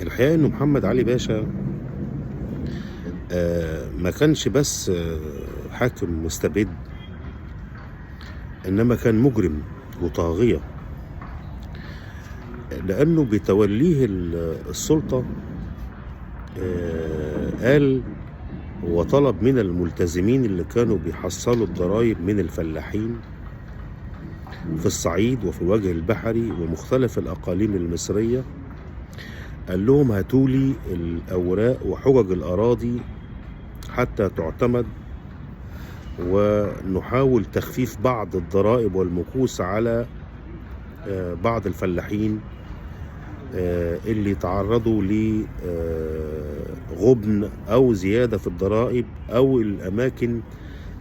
الحقيقة إنه محمد علي باشا ما كانش بس حاكم مستبد، إنما كان مجرم وطاغية، لأنه بتوليه السلطة قال وطلب من الملتزمين اللي كانوا بيحصلوا الضرايب من الفلاحين في الصعيد وفي الوجه البحري ومختلف الأقاليم المصرية، قال لهم هاتولي الأوراق وحجج الأراضي حتى تعتمد، ونحاول تخفيف بعض الضرائب والمكوس على بعض الفلاحين اللي تعرضوا لغبن أو زيادة في الضرائب، أو الأماكن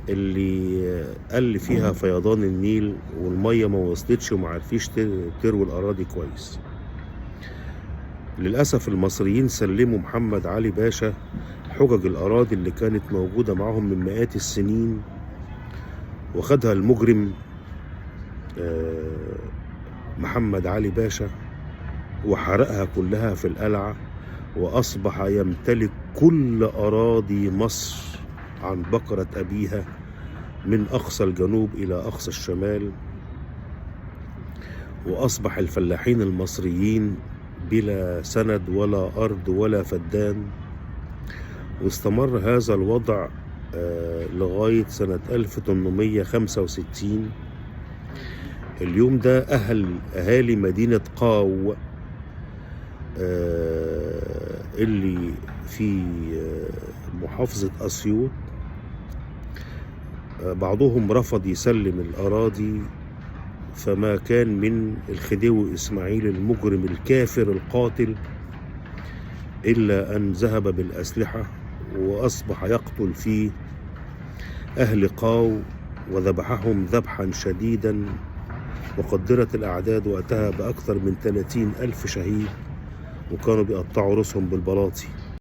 اللي قل فيها فيضان النيل والمية ما وصلتش وما عرفيش تروي الأراضي كويس. للأسف المصريين سلموا محمد علي باشا حجج الأراضي اللي كانت موجودة معهم من مئات السنين، وخدها المجرم محمد علي باشا وحرقها كلها في القلعة، وأصبح يمتلك كل أراضي مصر عن بقرة أبيها من أقصى الجنوب إلى أقصى الشمال، وأصبح الفلاحين المصريين بلا سند ولا أرض ولا فدان. واستمر هذا الوضع لغاية سنة 1865. اليوم ده أهالي مدينة قاو اللي في محافظة أسيوط، بعضهم رفض يسلم الأراضي، فما كان من الخديوي إسماعيل المجرم الكافر القاتل إلا أن ذهب بالأسلحة وأصبح يقتل في أهل قاو وذبحهم ذبحا شديدا، وقدرت الأعداد وقتها بأكثر من 30,000 شهيد، وكانوا بيقطعوا رؤوسهم بالبلاطي.